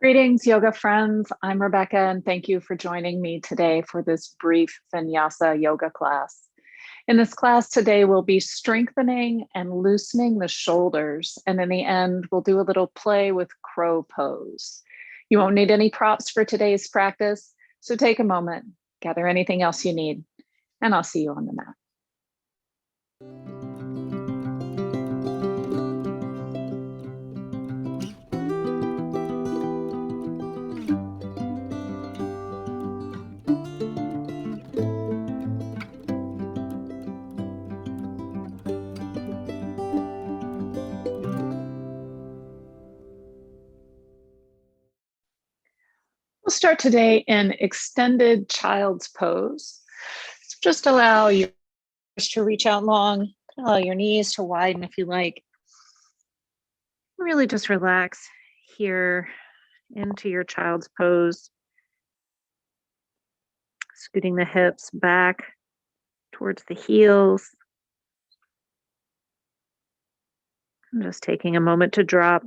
Greetings, yoga friends. I'm Rebecca, and thank you for joining me today for this brief vinyasa yoga class. In this class today, we'll be strengthening and loosening the shoulders, and in the end, we'll do a little play with crow pose. You won't need any props for today's practice, so take a moment, gather anything else you need, and I'll see you on the mat. We'll start today in extended child's pose. So just allow yours to reach out long, allow your knees to widen if you like. Really just relax here into your child's pose, scooting the hips back towards the heels. And just taking a moment to drop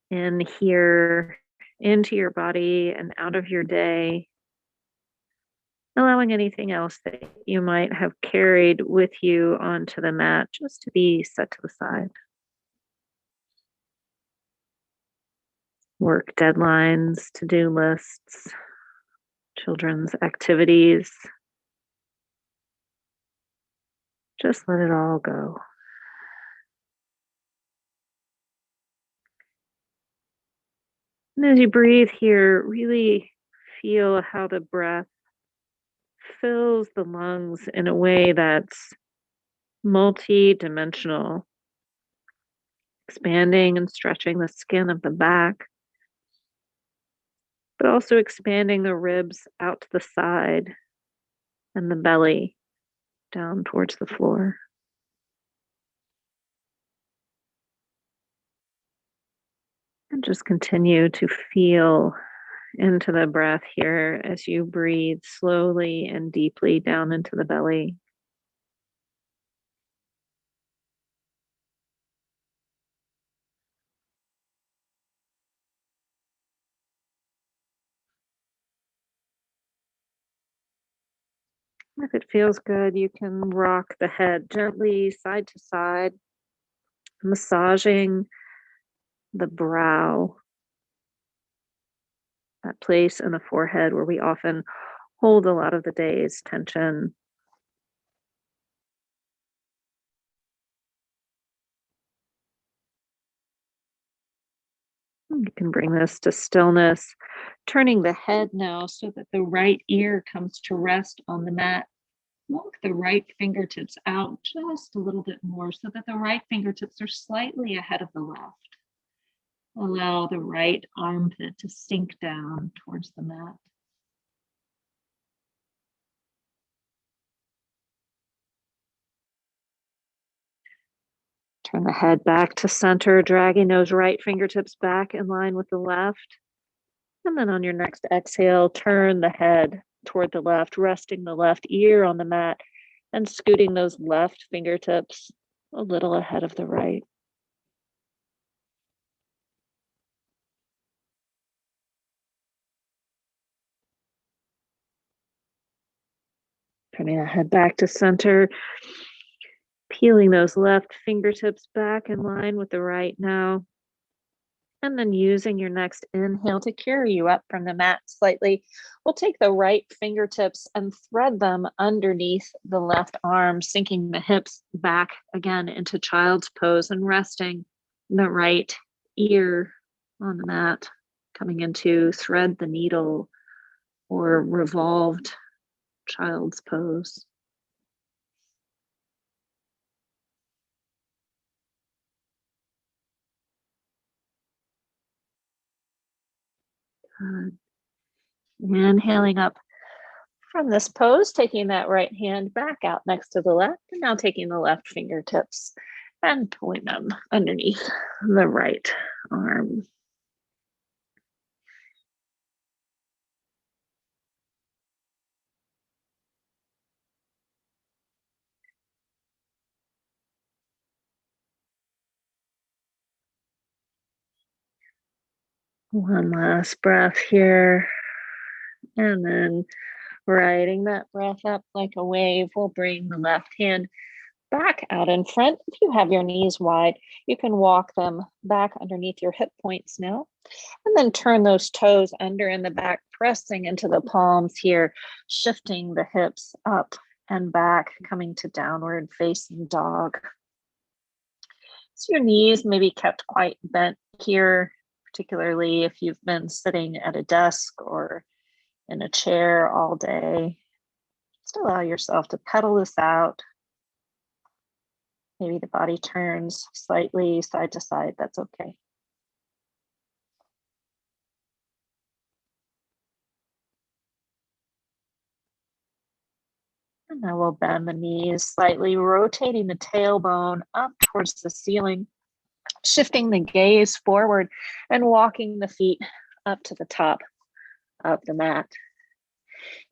in here into your body and out of your day, allowing anything else that you might have carried with you onto the mat just to be set to the side. Work deadlines, to-do lists, children's activities. Just let it all go. And as you breathe here, really feel how the breath fills the lungs in a way that's multi-dimensional, expanding and stretching the skin of the back, but also expanding the ribs out to the side and the belly down towards the floor. And just continue to feel into the breath here as you breathe slowly and deeply down into the belly. If it feels good, you can rock the head gently side to side, massaging the brow, that place in the forehead where we often hold a lot of the day's tension. You can bring this to stillness, turning the head now so that the right ear comes to rest on the mat. Walk the right fingertips out just a little bit more so that the right fingertips are slightly ahead of the left. Allow the right armpit to sink down towards the mat. Turn the head back to center, dragging those right fingertips back in line with the left. And then on your next exhale, turn the head toward the left, resting the left ear on the mat and scooting those left fingertips a little ahead of the right. Turning the head back to center, peeling those left fingertips back in line with the right now. And then using your next inhale to carry you up from the mat slightly, we'll take the right fingertips and thread them underneath the left arm, sinking the hips back again into child's pose and resting the right ear on the mat, coming into thread the needle or revolved child's pose. Good. Inhaling up from this pose, taking that right hand back out next to the left, and now taking the left fingertips and pulling them underneath the right arm. One last breath here. And then riding that breath up like a wave, we'll bring the left hand back out in front. If you have your knees wide, you can walk them back underneath your hip points now. And then turn those toes under in the back, pressing into the palms here, shifting the hips up and back, coming to downward facing dog. So your knees may be kept quite bent here, particularly if you've been sitting at a desk or in a chair all day. Just allow yourself to pedal this out. Maybe the body turns slightly side to side. That's okay. And then we'll bend the knees slightly, rotating the tailbone up towards the ceiling, shifting the gaze forward and walking the feet up to the top of the mat.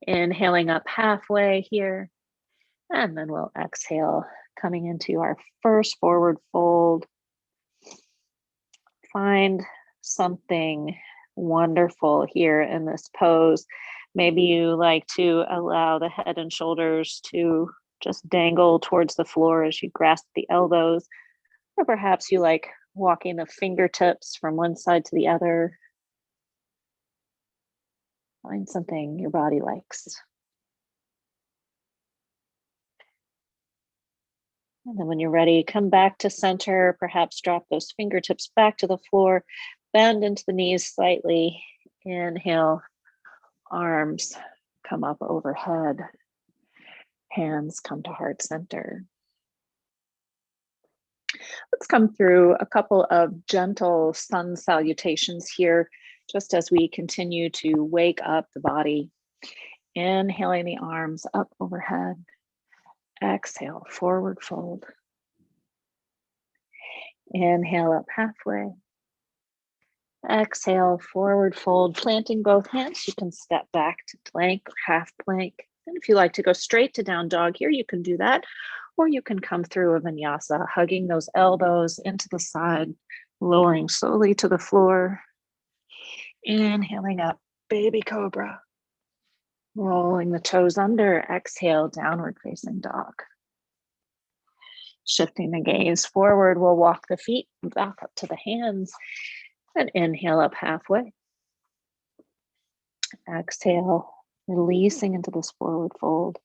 Inhaling up halfway here. And then we'll exhale, coming into our first forward fold. Find something wonderful here in this pose. Maybe you like to allow the head and shoulders to just dangle towards the floor as you grasp the elbows, or perhaps you like walking the fingertips from one side to the other. Find something your body likes. And then when you're ready, come back to center, perhaps drop those fingertips back to the floor, bend into the knees slightly. Inhale, arms come up overhead, hands come to heart center. Let's come through a couple of gentle sun salutations here, just as we continue to wake up the body. Inhaling the arms up overhead. Exhale, forward fold. Inhale up halfway. Exhale, forward fold, planting both hands. You can step back to plank or half plank. And if you like to go straight to down dog here, you can do that. Or you can come through a vinyasa, hugging those elbows into the side, lowering slowly to the floor. Inhaling up, baby cobra. Rolling the toes under, exhale, downward facing dog. Shifting the gaze forward, we'll walk the feet back up to the hands and inhale up halfway. Exhale, releasing into this forward fold.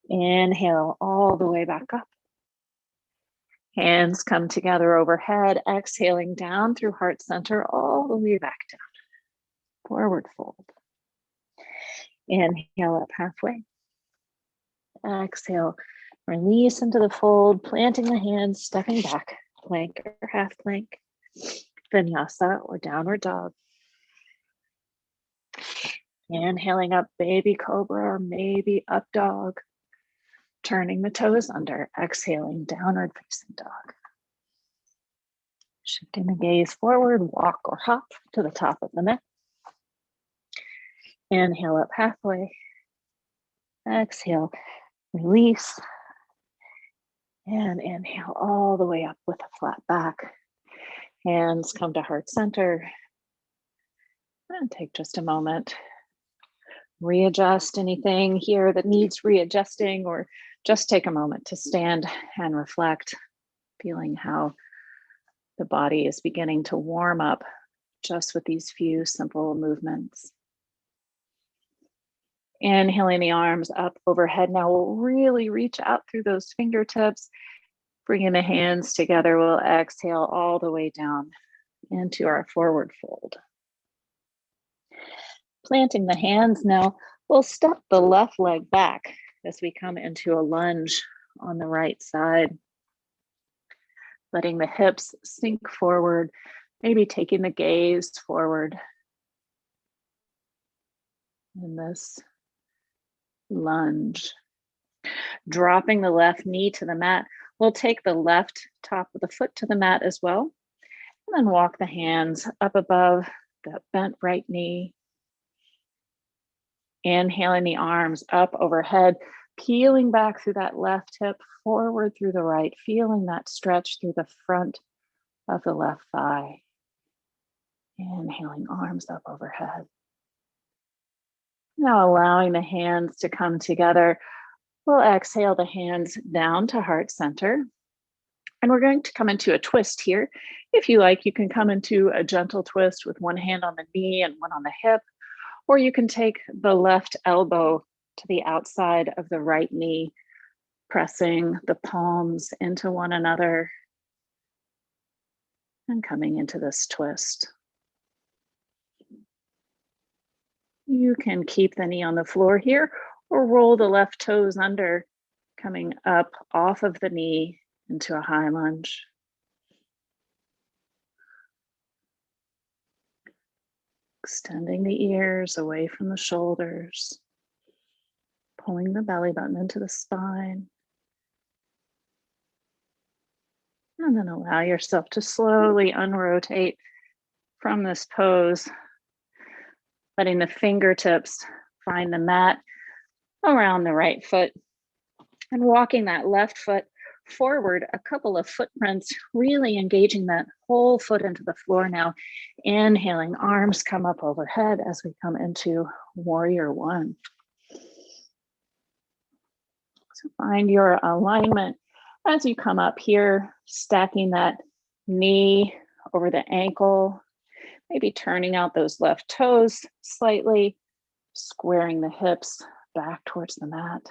Inhale all the way back up. Hands come together overhead, exhaling down through heart center, all the way back down. Forward fold. Inhale up halfway. Exhale, release into the fold, planting the hands, stepping back, plank or half plank, vinyasa or downward dog. Inhaling up, baby cobra, or maybe up dog. Turning the toes under, exhaling, downward facing dog. Shifting the gaze forward, walk or hop to the top of the mat. Inhale up halfway. Exhale, release. And inhale all the way up with a flat back. Hands come to heart center. And take just a moment. Readjust anything here that needs readjusting, or just take a moment to stand and reflect, feeling how the body is beginning to warm up just with these few simple movements. Inhaling the arms up overhead. Now we'll really reach out through those fingertips, bringing the hands together. We'll exhale all the way down into our forward fold. Planting the hands now, we'll step the left leg back as we come into a lunge on the right side. Letting the hips sink forward, maybe taking the gaze forward in this lunge. Dropping the left knee to the mat, we'll take the left top of the foot to the mat as well, and then walk the hands up above the bent right knee. Inhaling the arms up overhead, peeling back through that left hip, forward through the right, feeling that stretch through the front of the left thigh. Inhaling, arms up overhead. Now allowing the hands to come together. We'll exhale the hands down to heart center. And we're going to come into a twist here. If you like, you can come into a gentle twist with one hand on the knee and one on the hip, or you can take the left elbow to the outside of the right knee, pressing the palms into one another and coming into this twist. You can keep the knee on the floor here or roll the left toes under, coming up off of the knee into a high lunge. Extending the ears away from the shoulders, pulling the belly button into the spine. And then allow yourself to slowly unrotate from this pose, letting the fingertips find the mat around the right foot and walking that left foot forward a couple of footprints, really engaging that whole foot into the floor now. Inhaling, arms come up overhead as we come into warrior one. So find your alignment as you come up here, stacking that knee over the ankle, maybe turning out those left toes slightly, squaring the hips back towards the mat.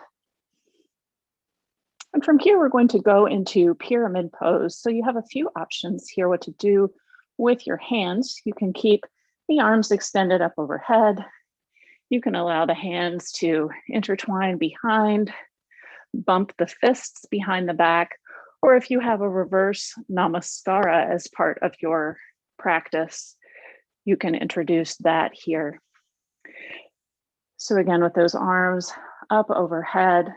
And from here, we're going to go into pyramid pose. So you have a few options here what to do with your hands. You can keep the arms extended up overhead. You can allow the hands to intertwine behind, bump the fists behind the back, or if you have a reverse namaskara as part of your practice, you can introduce that here. So again, with those arms up overhead,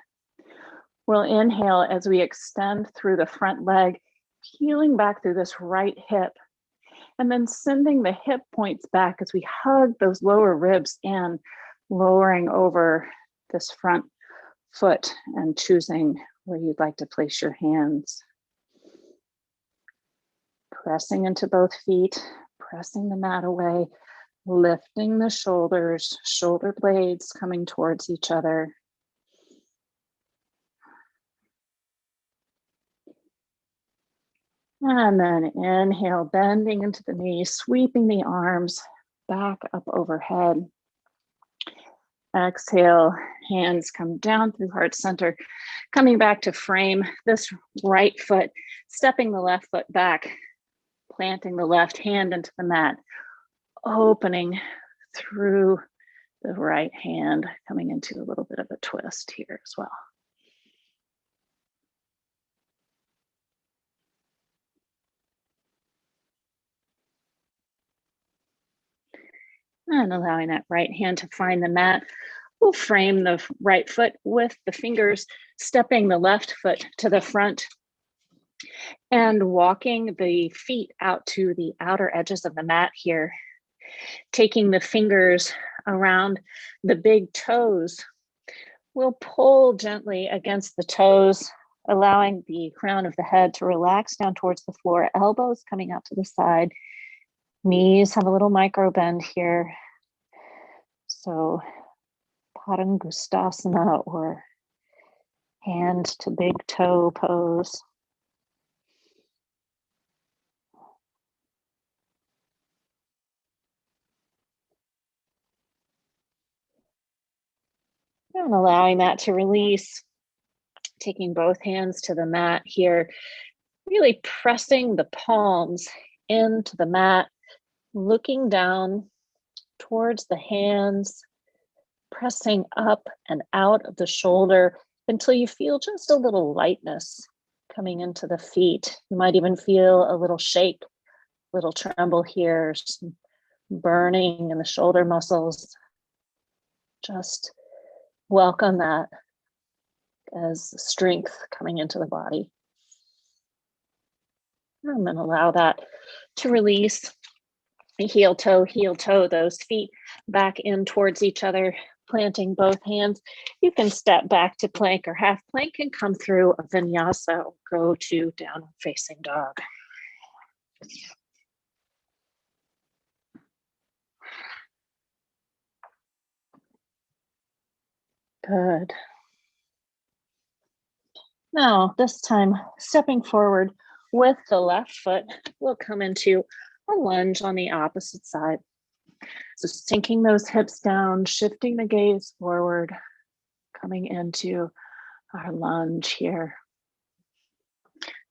we'll inhale as we extend through the front leg, peeling back through this right hip, and then sending the hip points back as we hug those lower ribs in, lowering over this front foot and choosing where you'd like to place your hands. Pressing into both feet, pressing the mat away, lifting the shoulders, shoulder blades coming towards each other. And then inhale, bending into the knees, sweeping the arms back up overhead. Exhale, hands come down through heart center, coming back to frame this right foot, stepping the left foot back, planting the left hand into the mat, opening through the right hand, coming into a little bit of a twist here as well. And allowing that right hand to find the mat. We'll frame the right foot with the fingers, stepping the left foot to the front and walking the feet out to the outer edges of the mat here. Taking the fingers around the big toes, we'll pull gently against the toes, allowing the crown of the head to relax down towards the floor, elbows coming out to the side. Knees have a little micro bend here. So Padangustasana or hand to big toe pose. And allowing that to release, taking both hands to the mat here, really pressing the palms into the mat, looking down towards the hands, pressing up and out of the shoulder until you feel just a little lightness coming into the feet. You might even feel a little shake, little tremble here, some burning in the shoulder muscles. Just welcome that as strength coming into the body. And then allow that to release. Heel toe, those feet back in towards each other, planting both hands. You can step back to plank or half plank and come through a vinyasa or go to downward facing dog. Good. Now, this time, stepping forward with the left foot, we'll come into a lunge on the opposite side. So sinking those hips down, shifting the gaze forward, coming into our lunge here.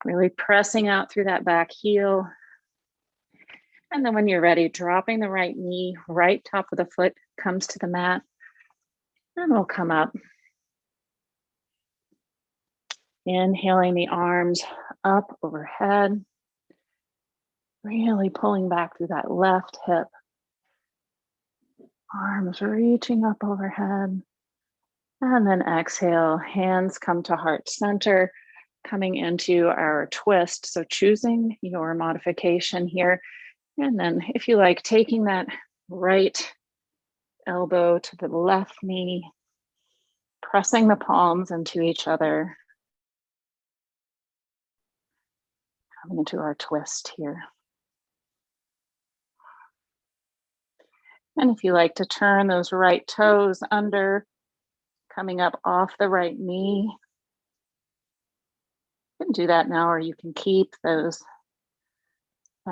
Really pressing out through that back heel. And then when you're ready, dropping the right knee, right top of the foot comes to the mat. And we'll come up. Inhaling the arms up overhead. Really pulling back through that left hip. Arms reaching up overhead. And then exhale, hands come to heart center, coming into our twist. So choosing your modification here. And then if you like, taking that right elbow to the left knee, pressing the palms into each other. Coming into our twist here. And if you like to turn those right toes under, coming up off the right knee, you can do that now, or you can keep that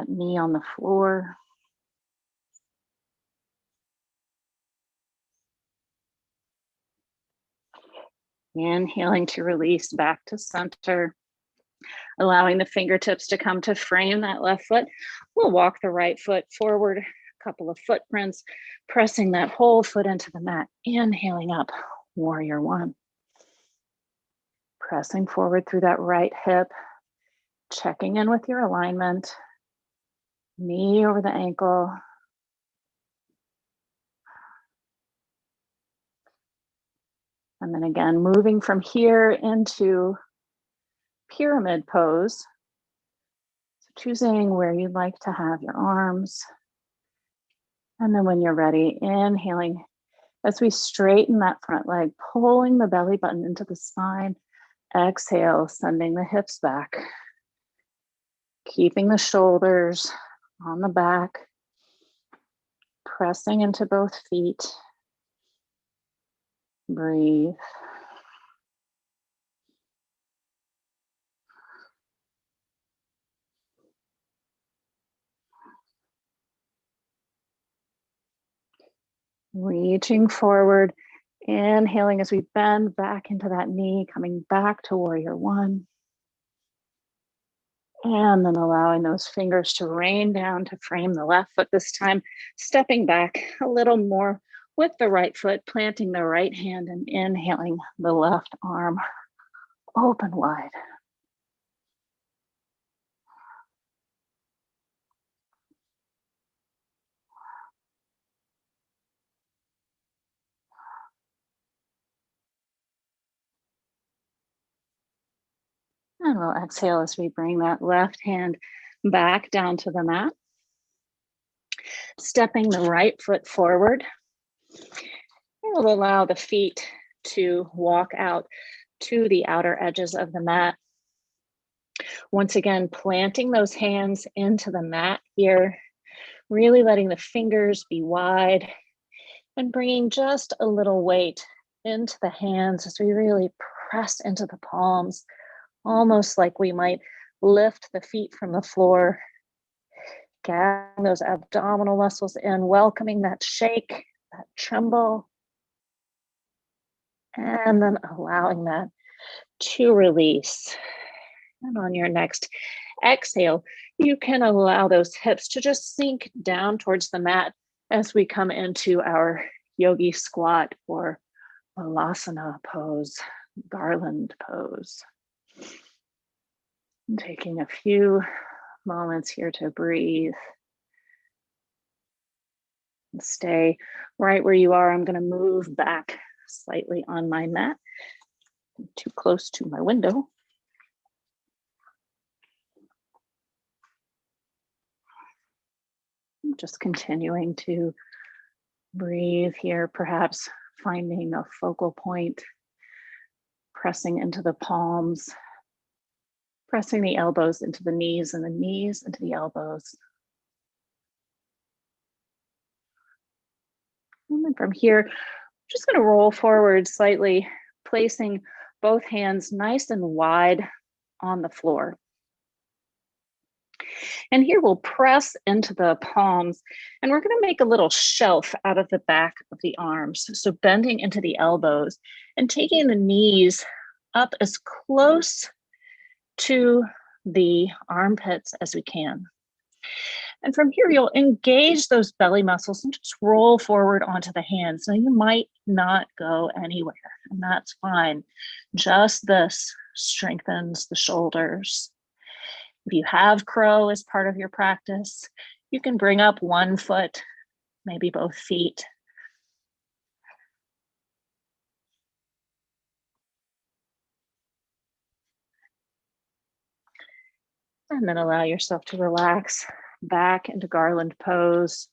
knee on the floor. Inhaling to release back to center, allowing the fingertips to come to frame that left foot. We'll walk the right foot forward, a couple of footprints, pressing that whole foot into the mat. Inhaling up, warrior one. Pressing forward through that right hip, checking in with your alignment, knee over the ankle. And then again, moving from here into pyramid pose. So choosing where you'd like to have your arms. And then when you're ready, inhaling as we straighten that front leg, pulling the belly button into the spine. Exhale, sending the hips back. Keeping the shoulders on the back. Pressing into both feet. Breathe. Reaching forward, inhaling as we bend back into that knee, coming back to warrior one. And then allowing those fingers to rain down to frame the left foot this time, stepping back a little more with the right foot, planting the right hand and inhaling the left arm open wide. And we'll exhale as we bring that left hand back down to the mat. Stepping the right foot forward. We'll allow the feet to walk out to the outer edges of the mat. Once again, planting those hands into the mat here, really letting the fingers be wide and bringing just a little weight into the hands as we really press into the palms, almost like we might lift the feet from the floor, gathering those abdominal muscles in, welcoming that shake, that tremble, and then allowing that to release. And on your next exhale, you can allow those hips to just sink down towards the mat as we come into our Yogi Squat or Balasana pose, garland pose. And taking a few moments here to breathe. And stay right where you are. I'm going to move back slightly on my mat. I'm too close to my window. Just continuing to breathe here, perhaps finding a focal point, pressing into the palms, pressing the elbows into the knees and the knees into the elbows. And then from here, Just going to roll forward slightly, placing both hands nice and wide on the floor. And here we'll press into the palms, and we're going to make a little shelf out of the back of the arms. So bending into the elbows and taking the knees up as close to the armpits as we can. And from here, you'll engage those belly muscles and just roll forward onto the hands. Now, you might not go anywhere, and that's fine. Just this strengthens the shoulders. If you have crow as part of your practice, you can bring up one foot, maybe both feet. And then allow yourself to relax back into garland pose.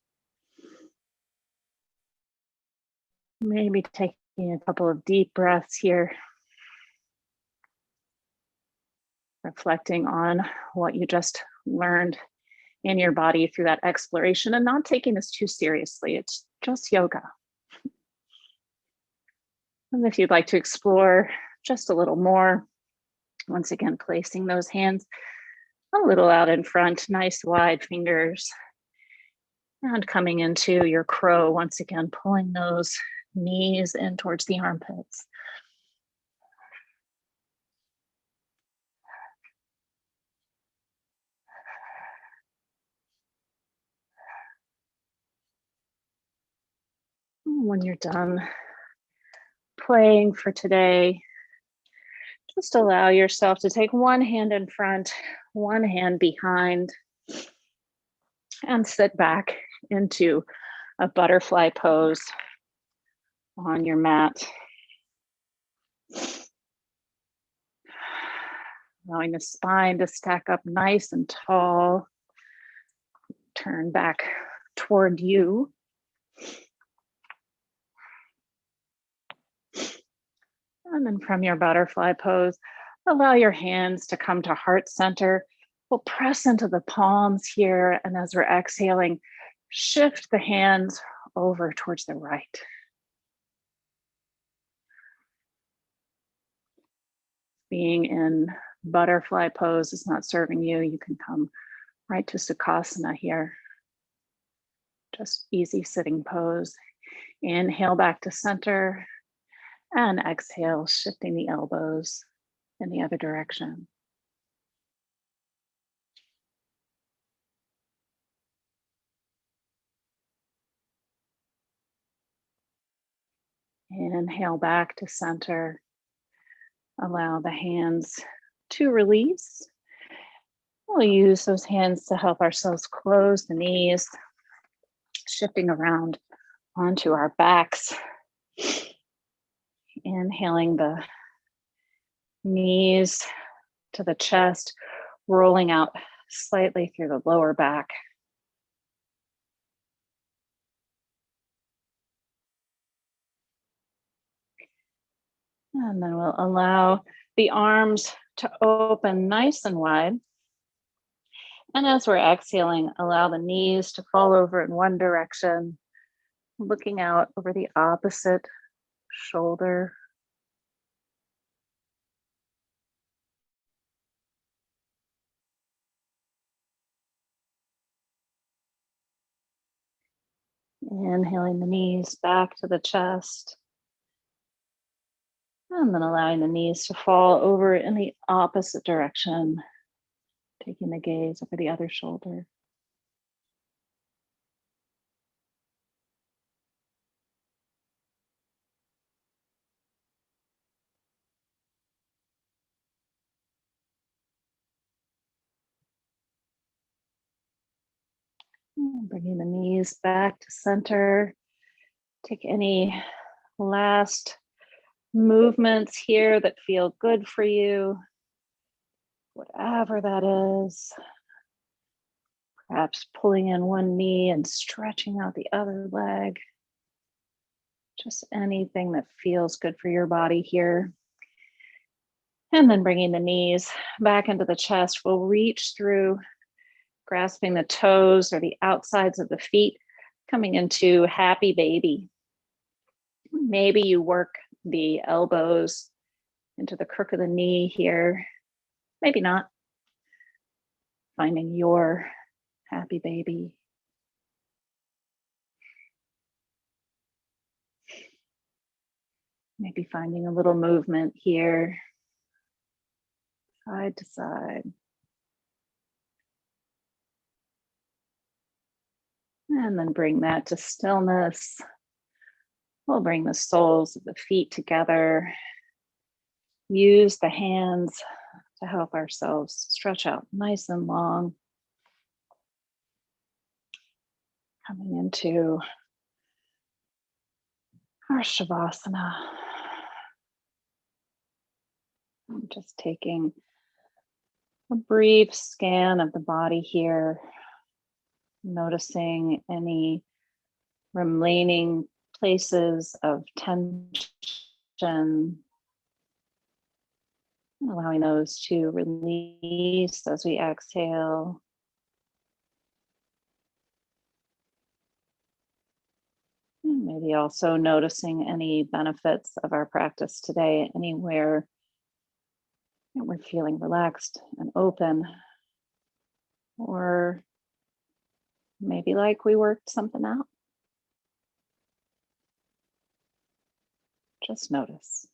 Maybe taking a couple of deep breaths here. Reflecting on what you just learned in your body through that exploration and not taking this too seriously. It's just yoga. And if you'd like to explore just a little more, once again, placing those hands a little out in front, nice wide fingers. And coming into your crow, once again, pulling those knees in towards the armpits. When you're done playing for today, just allow yourself to take one hand in front, one hand behind, and sit back into a butterfly pose on your mat. Allowing the spine to stack up nice and tall. Turn back toward you. And then from your butterfly pose, allow your hands to come to heart center. We'll press into the palms here. And as we're exhaling, shift the hands over towards the right. Being in butterfly pose is not serving you. You can come right to Sukhasana here. Just easy sitting pose. Inhale back to center. And exhale, shifting the elbows in the other direction. Inhale back to center. Allow the hands to release. We'll use those hands to help ourselves close the knees, shifting around onto our backs. Inhaling the knees to the chest, rolling out slightly through the lower back. And then we'll allow the arms to open nice and wide. And as we're exhaling, allow the knees to fall over in one direction, looking out over the opposite shoulder. Inhaling the knees back to the chest. And then allowing the knees to fall over in the opposite direction, taking the gaze over the other shoulder. Bringing the knees back to center. Take any last movements here that feel good for you, whatever that is. Perhaps pulling in one knee and stretching out the other leg. Just anything that feels good for your body here. And then bringing the knees back into the chest. We'll reach through, grasping the toes or the outsides of the feet, coming into happy baby. Maybe you work the elbows into the crook of the knee here. Maybe not. Finding your happy baby. Maybe finding a little movement here, side to side. And then bring that to stillness. We'll bring the soles of the feet together. Use the hands to help ourselves stretch out nice and long. Coming into our Shavasana. I'm just taking a brief scan of the body here, noticing any remaining places of tension, allowing those to release as we exhale. And maybe also noticing any benefits of our practice today, anywhere that we're feeling relaxed and open, or maybe like we worked something out. Just notice.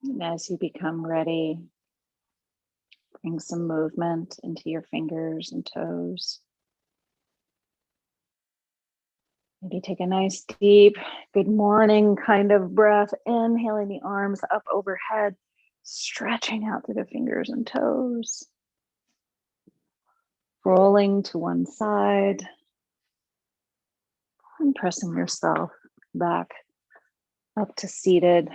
And as you become ready, bring some movement into your fingers and toes. Maybe take a nice deep good morning kind of breath, inhaling the arms up overhead, stretching out through the fingers and toes. Rolling to one side and pressing yourself back up to seated.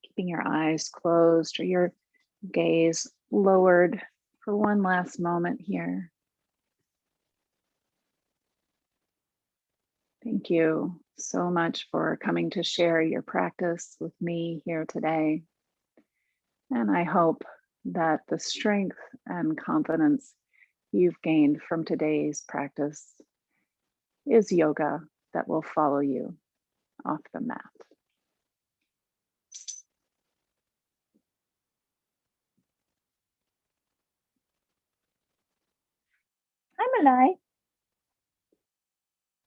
Keeping your eyes closed or your gaze lowered for one last moment here. Thank you so much for coming to share your practice with me here today. And I hope that the strength and confidence you've gained from today's practice is yoga that will follow you off the mat. Hi, Malai.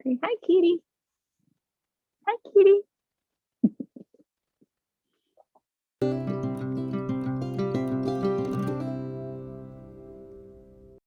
Say hi, kitty. Hi, kitty.